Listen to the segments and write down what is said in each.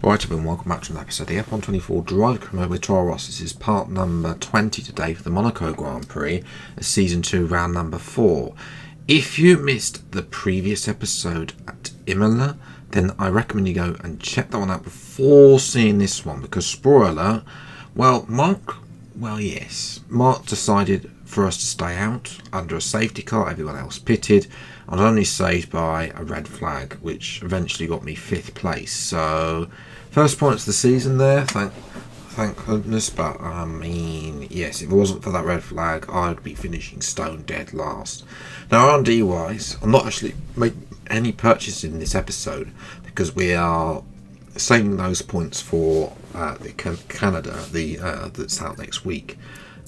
Right, everyone, welcome back to another episode of the F124 Drive Career with Toro Ross. This is part number 20 today for the Monaco Grand Prix, Season 2, round number 4. If you missed the previous episode at Imola, then I recommend you go and check that one out before seeing this one, because spoiler, Mark decided for us to stay out under a safety car. Everyone else pitted. I was only saved by a red flag, which eventually got me 5th place. So, first points of the season there, thank goodness. But I mean, yes, if it wasn't for that red flag, I'd be finishing stone dead last. Now, R&D wise, I'm not actually making any purchases in this episode because we are saving those points for the Canada, that's out next week.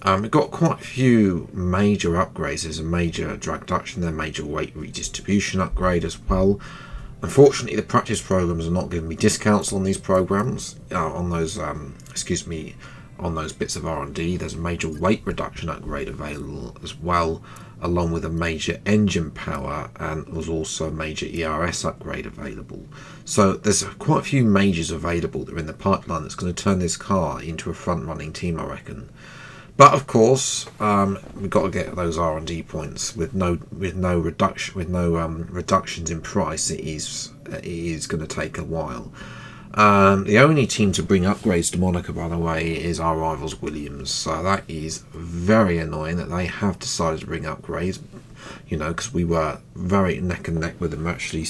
We've got quite a few major upgrades. There's a major drag reduction there, major weight redistribution upgrade as well. Unfortunately, the practice programs are not giving me discounts on these programs, on those bits of R&D. There's a major weight reduction upgrade available as well, along with a major engine power, and there's also a major ERS upgrade available. So there's quite a few majors available that are in the pipeline that's going to turn this car into a front-running team, I reckon. But of course, we've got to get those R&D points with no reductions in price. It is going to take a while. The only team to bring upgrades to Monaco, by the way, is our rivals Williams. So that is very annoying that they have decided to bring upgrades. You know, because we were very neck and neck with them actually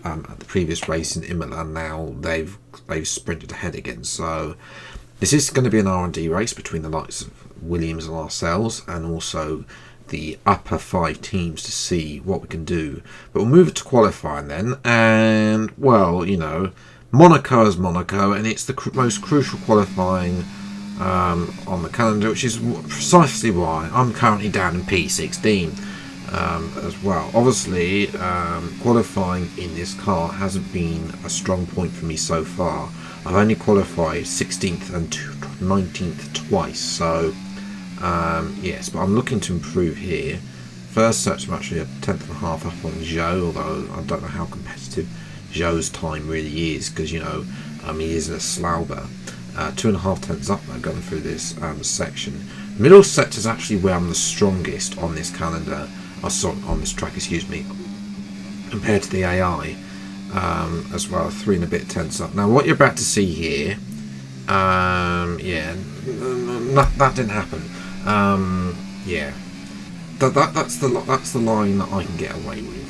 at the previous race in Imola, and now they've sprinted ahead again. So this is going to be an R&D race between the likes of Williams and ourselves, and also the upper 5 teams to see what we can do. But we'll move it to qualifying then, and Monaco is Monaco, and it's the most crucial qualifying on the calendar, which is precisely why I'm currently down in P16 as well. Obviously, qualifying in this car hasn't been a strong point for me so far. I've only qualified 16th and 19th twice, so yes, but I'm looking to improve here. First search, I'm actually a 10th and a half up on Joe, although I don't know how competitive Joe's time really is, because he is a Slauber. 2.5 tenths up though, going through this section. Middle sector is actually where I'm the strongest on this calendar, on this track, compared to the AI. As well, 3 and a bit tenths up. Now, what you're about to see here, that didn't happen. That's the line that I can get away with.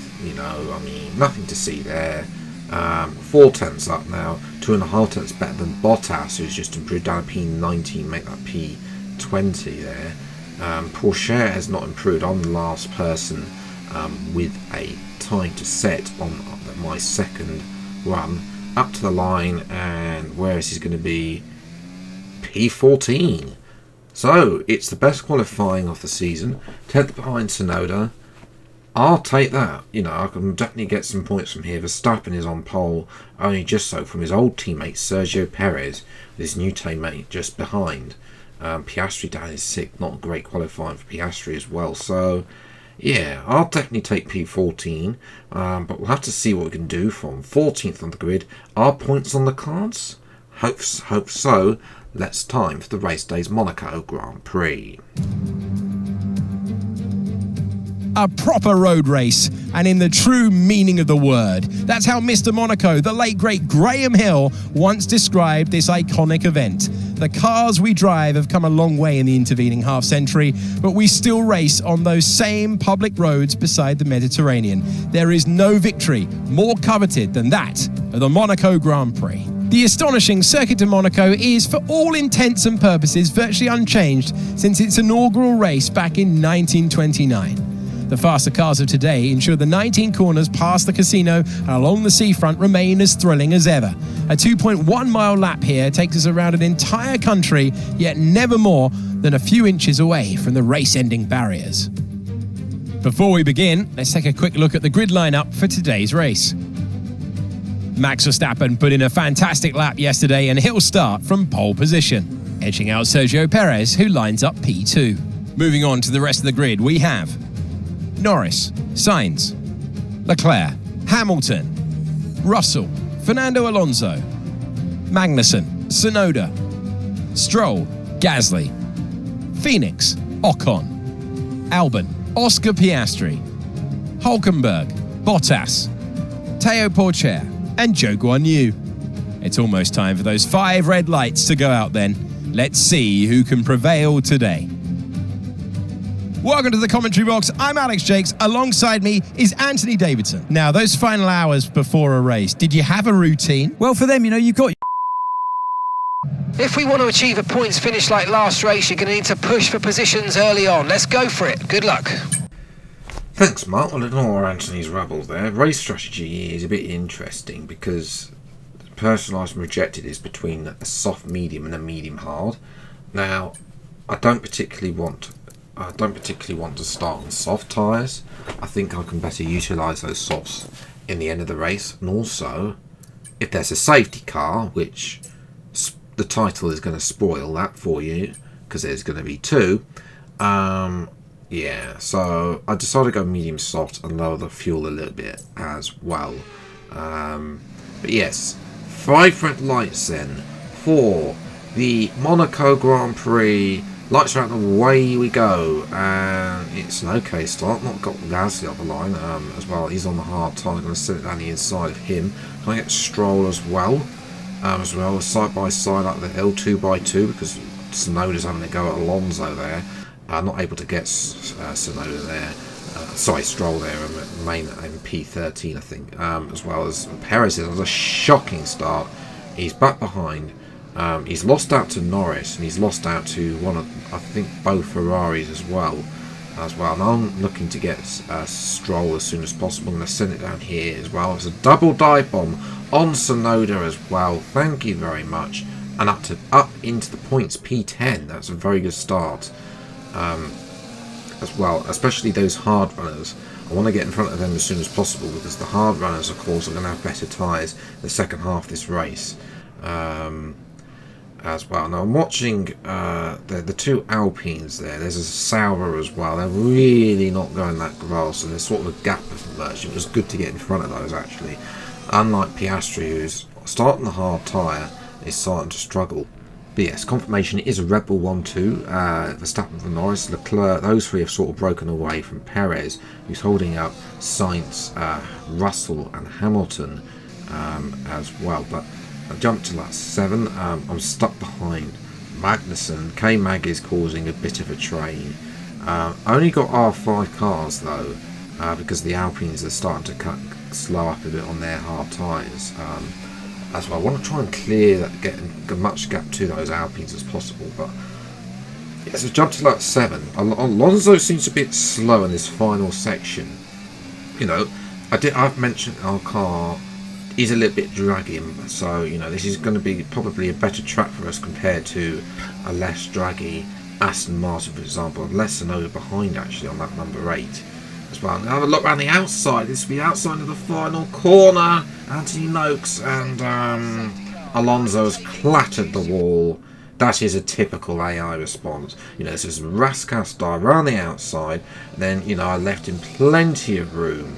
Nothing to see there. 4 tenths up now, 2.5 tenths better than Bottas, who's just improved down to P19, make that P20 there. Porsche has not improved. I'm the last person with a time to set on my second run up to the line, and where is he going to be? P14. So it's the best qualifying of the season, 10th behind Tsunoda. I'll take that. I can definitely get some points from here. Verstappen is on pole, only just so from his old teammate Sergio Perez, his new teammate just behind. Piastri down is 6th, not a great qualifying for Piastri as well. So yeah, I'll definitely take P14, but we'll have to see what we can do from 14th on the grid. Are points on the cards? Hope so. Let's time for the race day's Monaco Grand Prix. A proper road race, and in the true meaning of the word. That's how Mr. Monaco, the late great Graham Hill, once described this iconic event. The cars we drive have come a long way in the intervening half-century, but we still race on those same public roads beside the Mediterranean. There is no victory more coveted than that of the Monaco Grand Prix. The astonishing Circuit de Monaco is, for all intents and purposes, virtually unchanged since its inaugural race back in 1929. The faster cars of today ensure the 19 corners past the casino and along the seafront remain as thrilling as ever. A 2.1-mile lap here takes us around an entire country, yet never more than a few inches away from the race-ending barriers. Before we begin, let's take a quick look at the grid lineup for today's race. Max Verstappen put in a fantastic lap yesterday, and he'll start from pole position, edging out Sergio Perez, who lines up P2. Moving on to the rest of the grid, we have Norris, Sainz, Leclerc, Hamilton, Russell, Fernando Alonso, Magnussen, Tsunoda, Stroll, Gasly, Phoenix, Ocon, Albon, Oscar Piastri, Hulkenberg, Bottas, Teo Porcher, and Zhou Guanyu. It's almost time for those 5 red lights to go out then. Let's see who can prevail today. Welcome to the commentary box. I'm Alex Jakes. Alongside me is Anthony Davidson. Now, those final hours before a race, did you have a routine? Well, for them, you've got... If we want to achieve a points finish like last race, you're going to need to push for positions early on. Let's go for it. Good luck. Thanks, Mark. Well, ignore Anthony's rabble there. Race strategy is a bit interesting because personalised and rejected is between a soft medium and a medium hard. Now, I don't particularly want to start on soft tyres. I think I can better utilise those softs in the end of the race. And also, if there's a safety car, which the title is going to spoil that for you, because there's going to be 2. Yeah, so I decided to go medium soft and lower the fuel a little bit as well. But yes, 5 red lights then for the Monaco Grand Prix. Lights are out, away we go, and it's an okay start. Not got GASLY up the line as well. He's on the hard time. I'm going to sit it down the inside of him. Can I get Stroll as well? Side by side up the hill, 2x2, because Tsunoda's having to go at Alonso there. Not able to get Tsunoda there. Stroll there, main P13, I think, as well as Perez. It was a shocking start. He's back behind. He's lost out to Norris, and he's lost out to I think both Ferraris as well. And I'm looking to get Stroll as soon as possible. I'm going to send it down here as well. It's a double dive bomb on Tsunoda as well. Thank you very much. And up into the points, P10. That's a very good start as well. Especially those hard runners. I want to get in front of them as soon as possible because the hard runners, of course, are going to have better tyres the second half of this race. As well. Now I'm watching the 2 Alpines there. There's a Sauber as well. They're really not going that well, so there's sort of a gap of emerging. It was good to get in front of those actually. Unlike Piastri, who's starting the hard tyre, is starting to struggle. But yes, confirmation is a Red Bull 1-2. Verstappen and Norris, Leclerc, those 3 have sort of broken away from Perez, who's holding up Sainz, Russell and Hamilton as well. But I jumped to lap 7. I'm stuck behind Magnussen. K-Mag is causing a bit of a train. Only got R5 cars though, because the Alpines are starting to slow up a bit on their hard tyres. As well, I want to try and clear that, get as much gap to those Alpines as possible. But yeah, so jump to lap 7. Alonso seems a bit slow in this final section. I've mentioned our car is a little bit draggy, so this is going to be probably a better track for us compared to a less draggy Aston Martin, for example. Less than over behind actually on that number 8 as well. Now have a look around the outside. This will be outside of the final corner. Anthony Noakes and Alonso has clattered the wall. That is a typical AI response. This is Rascas around the outside. Then I left him plenty of room.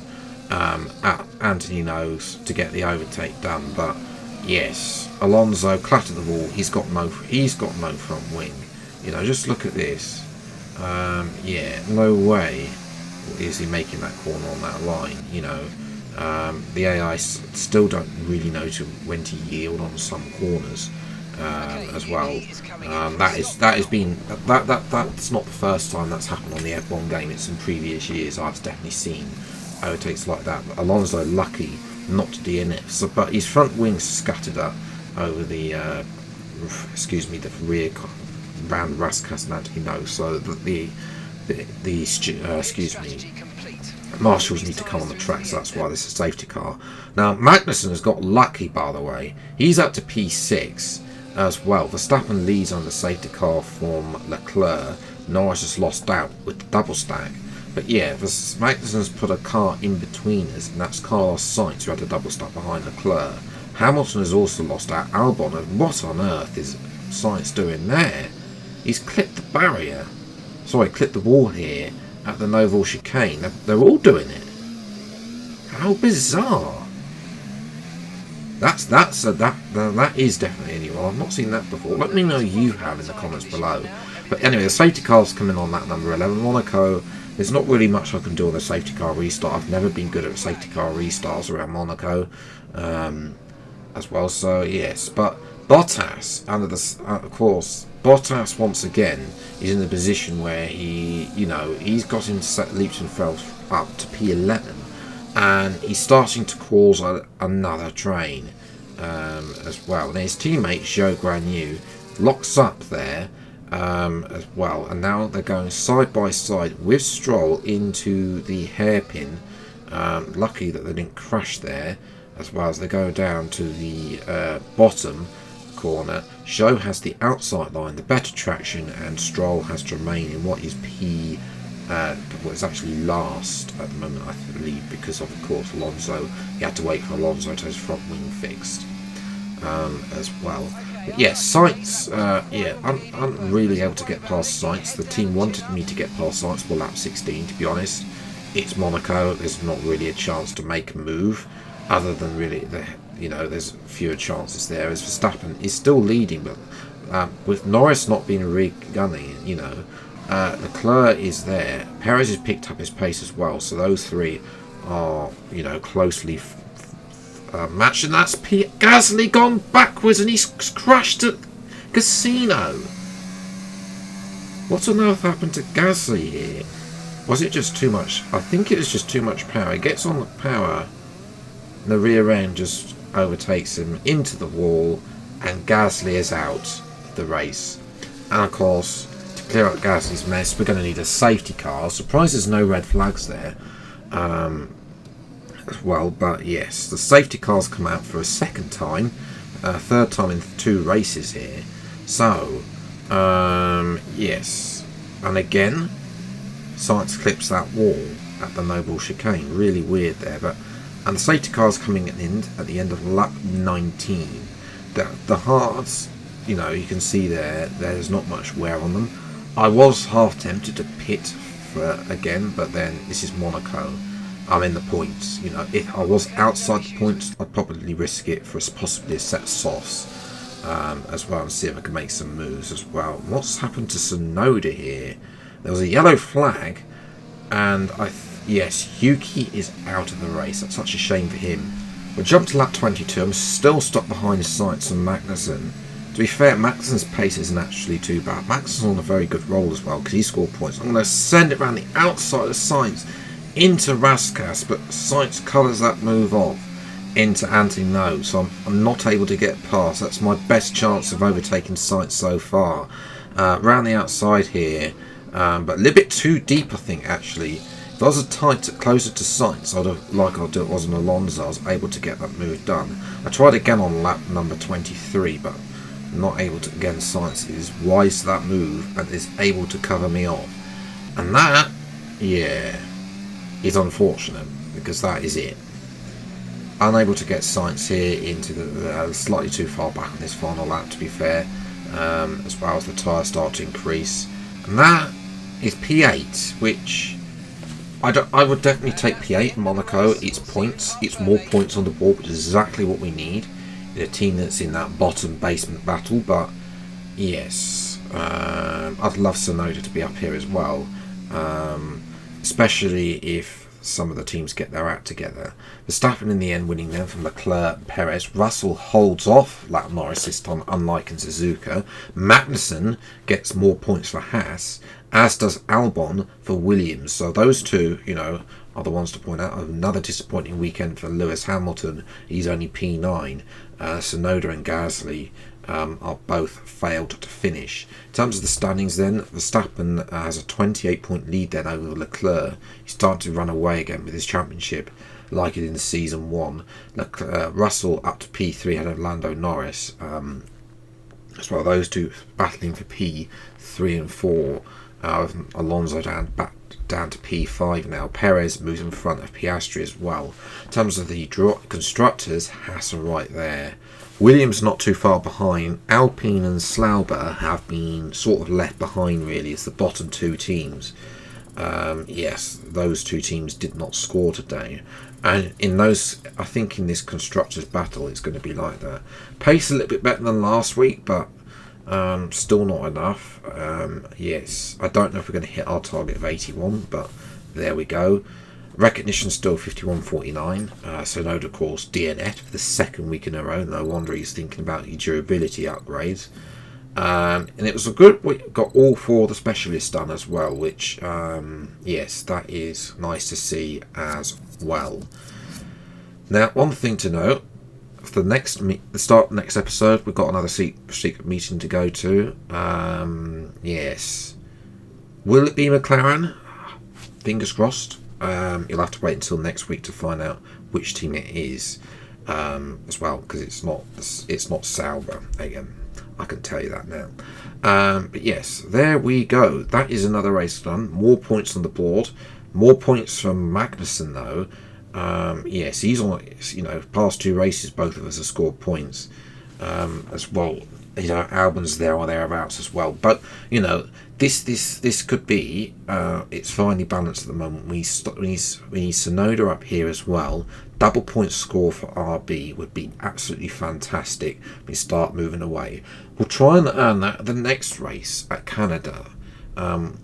Anthony knows to get the overtake done, but yes, Alonso clattered the wall. He's got no front wing. Just look at this. Yeah, no way is he making that corner on that line. The AI still don't really know when to yield on some corners as well. That's not the first time that's happened on the F1 game. It's in previous years I've definitely seen overtakes like that. But Alonso lucky not to DNF, but his front wing scattered up over the the rear round Rascas and Anthony knows, so that the marshals need to come on the track, so that's why this is a safety car. Now Magnussen has got lucky, by the way. He's up to P6 as well. Verstappen leads on the safety car from Leclerc. Norris has lost out with the double stack. But yeah, Magnussen's put a car in between us, and that's Carlos Sainz, who had a double stack behind Leclerc. Hamilton has also lost out Albon, and what on earth is Sainz doing there? He's clipped the barrier. Sorry, clipped the wall here at the Noval chicane. They're all doing it. How bizarre. That is definitely a new one. I've not seen that before. Let me know you have in the comments below. But anyway, the safety car's coming on that number 11. Monaco, there's not really much I can do on the safety car restart. I've never been good at safety car restarts around Monaco as well. So yes, but Bottas, under the of course, Bottas once again is in the position where he's got leaped himself up to P11, and he's starting to cause another train as well. And his teammate Joe Granu locks up there as well, and now they're going side by side with Stroll into the hairpin. Lucky that they didn't crash there, as well as they go down to the bottom corner. Joe has the outside line, the better traction, and Stroll has to remain in what is what is actually last at the moment, I believe, because of course Alonso. He had to wait for Alonso to his front wing fixed as well. But yes, Sainz, I'm really able to get past Sainz. The team wanted me to get past Sainz for lap 16, to be honest. It's Monaco, there's not really a chance to make a move, other than really, there's fewer chances there, as Verstappen is still leading, but with Norris not being re-gunning, Leclerc is there. Perez has picked up his pace as well, so those three are, closely matched, and that's Gasly gone backwards, and he's crashed at Casino. What on earth happened to Gasly here? Was it just too much? I think it was just too much power. He gets on the power, and the rear end just overtakes him into the wall, and Gasly is out of the race. And of course, to clear up Gasly's mess, we're going to need a safety car. Surprised there's no red flags there as well, but yes, the safety car's come out for a second time, third time in 2 races here. So yes, and again Sainz clips that wall at the Noble chicane. Really weird there, and the safety car's coming in at the end of lap 19. The hards, you can see there's not much wear on them. I was half tempted to pit again, but then this is Monaco. I'm in the points. If I was outside the points, I'd probably risk it for possibly a set of softs as well, and see if I can make some moves as well. What's happened to Tsunoda here? There was a yellow flag, and yes, Yuki is out of the race. That's such a shame for him. We jumped to lap 22. I'm still stuck behind Sainz and Magnussen. To be fair, Magnussen's pace isn't actually too bad. Magnussen's on a very good roll as well, because he scored points. I'm going to send it around the outside of Sainz into Raskas, but Sainz colours that move off into Antino, so I'm not able to get past. That's my best chance of overtaking Sainz so far. Around the outside here, but a little bit too deep, I think, actually. If I was closer to Sainz, like I was on Alonso, I was able to get that move done. I tried again on lap number 23, but not able to. Again, Sainz is wise to that move and is able to cover me off. And that, yeah, is unfortunate, because that is it. Unable to get Sainz here into the slightly too far back on this final lap, to be fair, as well as the tyres start to increase. And that is P8, which I would definitely take P8 in Monaco. It's points, it's more points on the board, which is exactly what we need in a team that's in that bottom basement battle. But yes, I'd love Tsunoda to be up here as well, especially if some of the teams get their act together. Verstappen in the end winning then from Leclerc, Perez. Russell holds off Lap Norris this time, unlike in Suzuka. Magnussen gets more points for Haas, as does Albon for Williams. So those two, are the ones to point out. Another disappointing weekend for Lewis Hamilton. He's only P9. Tsunoda and Gasly are both failed to finish. In terms of the standings then, Verstappen has a 28-point lead then over Leclerc. He's starting to run away again with his championship, like it in season 1. Russell up to P3 ahead of Lando Norris. As well, those two battling for P3 and 4. Alonso down to P5 now. Perez moves in front of Piastri as well. In terms of the constructors, Haas are right there. Williams not too far behind. Alpine and Sauber have been sort of left behind, really. It's the bottom 2 teams. Yes, those 2 teams did not score today. And in those, I think in this constructors battle, it's going to be like that. Pace a little bit better than last week, but still not enough. Yes, I don't know if we're going to hit our target of 81, but there we go. Recognition still 51.49. Sonoda, of course, DNF for the second week in a row. No wonder he's thinking about the durability upgrades. And it was a good. We got all 4 of the specialists done as well, which yes, that is nice to see as well. Now, one thing to note: for the start of the next episode, we've got another secret meeting to go to. Yes, will it be McLaren? Fingers crossed. You'll have to wait until next week to find out which team it is as well, because it's not Sauber again. I can tell you that now. But yes, there we go. That is another race done. More points on the board. More points from Magnussen though. Yes, he's on. Past 2 races, both of us have scored points as well. Albon's there or thereabouts as well. But this could be. It's finely balanced at the moment. We need Sonoda up here as well. Double point score for RB would be absolutely fantastic. We start moving away. We'll try and earn that at the next race at Canada,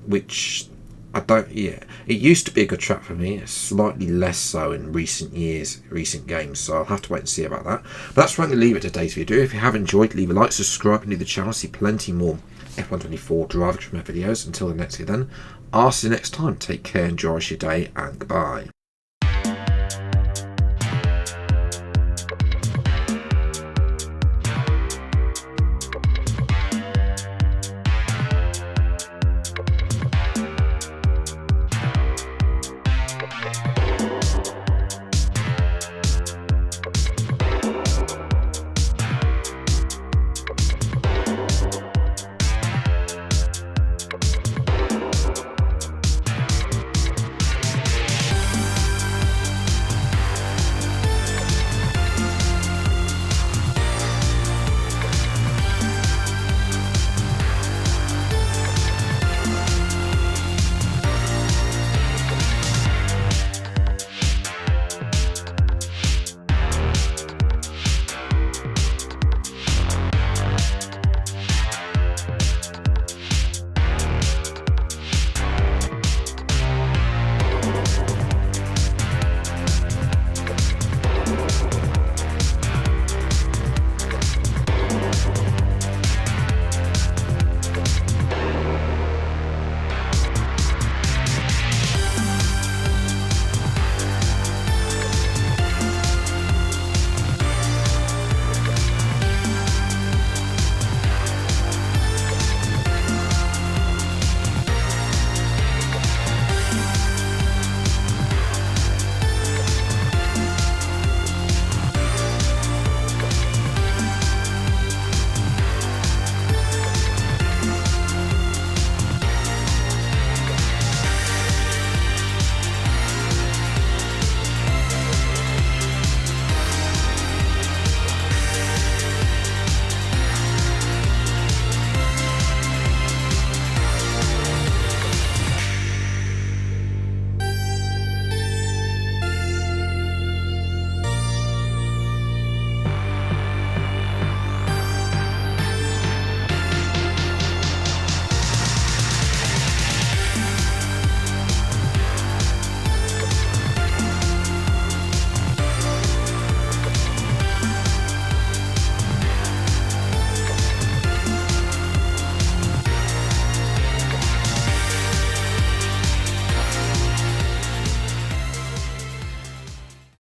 which I don't. Yeah, it used to be a good track for me. Slightly less so in recent games. So I'll have to wait and see about that. But that's where I'm going to leave it today's video. If you have enjoyed, leave a like, subscribe, and leave the channel. See plenty more F124 driver videos. Until the next video, then. I'll see you next time. Take care, enjoy your day, and goodbye.